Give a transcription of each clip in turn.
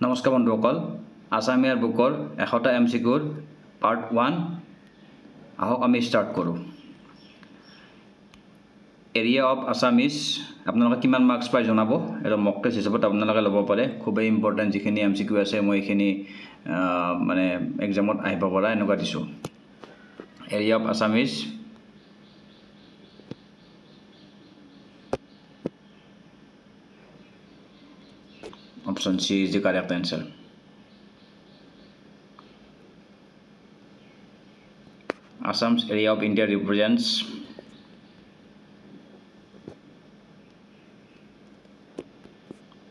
নমস্কাৰ বন্ধুসকল আসামিয়াৰ বুকৰ 100টা এমসিকিউৰ পাৰ্ট 1 আহক আমি স্টাৰ্ট কৰোঁ এৰিয়া অফ আসামিজ আপোনালোকে কিমান মাৰ্কস পাই জনাব এটা মক টেষ্ট হিচাপত আপোনালোকে ল'ব পাৰে খুবেই ইম্পৰ্টেন্ট যিখিনি এমসিকিউ আছে মই এখিনি মানে এক্সামত আহিব পৰা এনেকুৱা দিছো area of Assamese Option C is the correct answer. Assam's area of India represents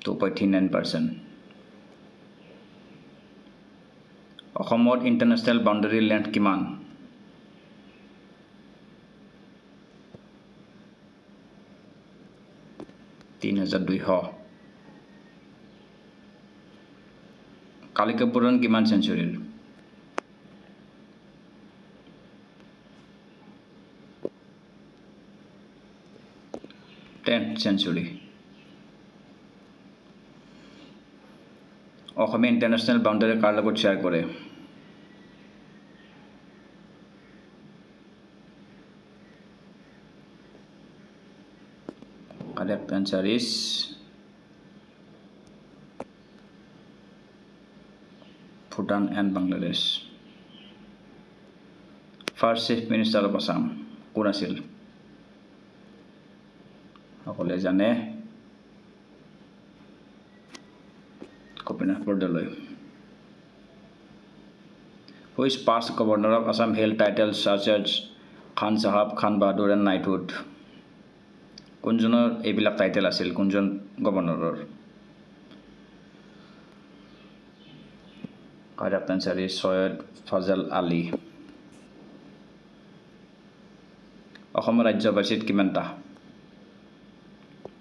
2.39%. Assam's international boundary length kiman? Kalikapuran kiman century? 10th century. Asam international boundary কাৰ লগত share কৰে? Correct answer is Bhutan and Bangladesh. First Chief Minister of Assam, কোন আছিল? সকলে জানে Gopinath Bordoloi. Who is past governor of Assam held titles such as Khan Sahab, Khan Bahadur and knighthood? কোনজনৰ এইবিলাক title আছিল কোনজন গভৰ্ণৰৰ? Correct answer is Syed Fazal Ali. Assam ৰাজ্যবাসীত কিমানটা?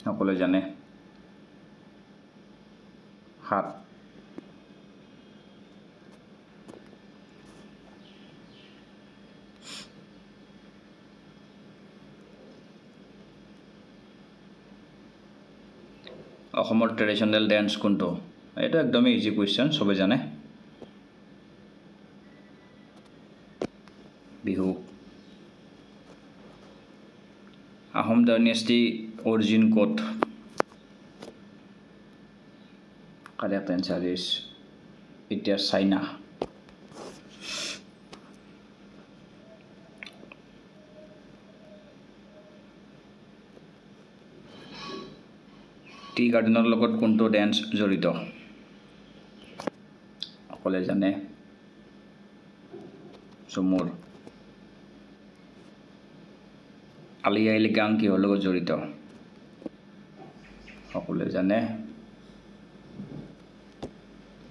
সকলোৱে জানে 7 অসমৰ ট্ৰেডিশনাল ডান্স কোনটো? এটা একদমই ইজি কোৱেশ্চন সবে জানে বিহু Ahom dynasty origin ক'ত? Correct answer is it is China. Tea গাৰ্ডেনৰ লগত কোনটো ডান্স জড়িত? সকলোৱে জানে ঝুমুৰ আলি আই লিগাং কিহৰ লগত জড়িত? সকলোৱে জানে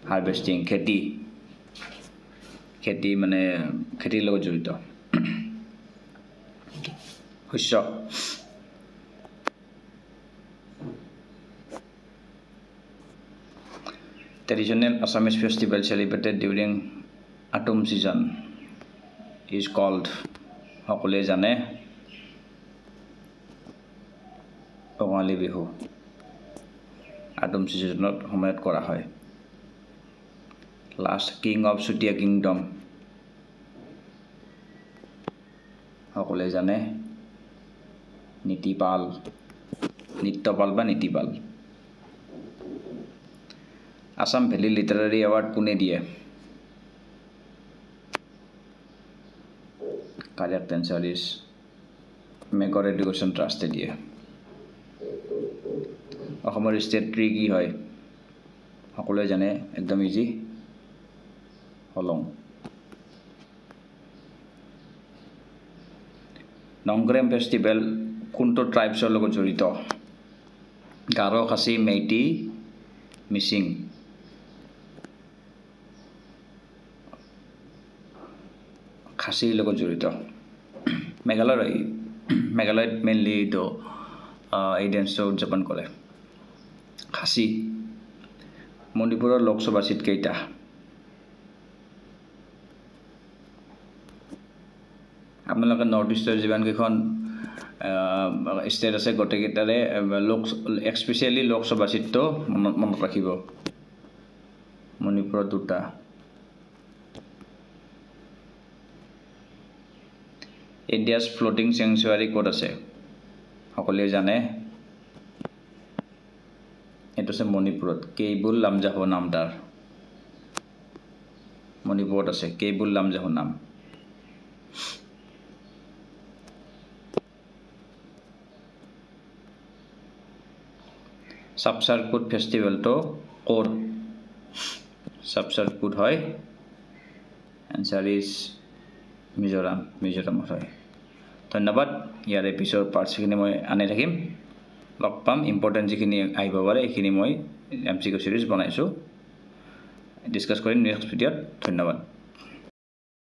হাৰ্ভেষ্টিং খেতি মানে খেতিৰ লগত জড়িত শস্য Traditional Assamese festival celebrated during autumn season is called সকলোৱে জানে কঙালী বিহু autumn seasonত সময়ত কৰা হয় Last king of Sutia kingdom সকলোৱে জানে নিত্যপাল বা Nitipal Assam Valley Literary Award কোনে দিয়ে? Correct answer is Megor Education Trust দিয়ে অসমৰ ষ্টেট ট্ৰি কি হয়? সকলোৱে জানে একদম ইজি হলং নংগ্ৰেম ফেষ্টিভেল কোনটো ট্ৰাইবছৰ লগত জড়িত? গাৰো খাচী মেইটি মিচিং খাচীৰ লগত জড়িত মেঘালয়ত মেইনলি তো এই ডেন্সটো উদযাপন কৰে খাচী মণিপুৰৰ লোকসভা সিট কেইটা? আপোনালোকে নৰ্থ ইষ্টৰ যিমান কেইখন স্টেট আছে গোটেইকেইটাৰে এক্সপেচিয়েলি লোকসভা সিটটো মনত ৰাখিব মণিপুৰত দুটা ইণ্ডিয়াছ ফ্লোটিং চেংচুৱাৰী ক'ত আছে সকলোৱে জানে এইটো আছে মণিপুৰত কেইবুল লামজাহো নাম তাৰ মণিপুৰত আছে কেইবুল লামজাহো নাম সাবচাৰ্কুট ফেষ্টিভেলটো ক'ত সাবচাৰ্কুট হয় এনসাৰ ইজ মিজোৰামত হয় ধন্যবাদ ইয়াৰে পিছৰ পাৰ্টছখিনি মই আনি থাকিম লগ পাম ইম্পৰ্টেণ্ট যিখিনি আহিব পাৰে এইখিনি মই MCQ সিৰিজ বনাইছোঁ ডিছকাছ কৰিম নেক্সট ভিডিঅ'ত ধন্যবাদ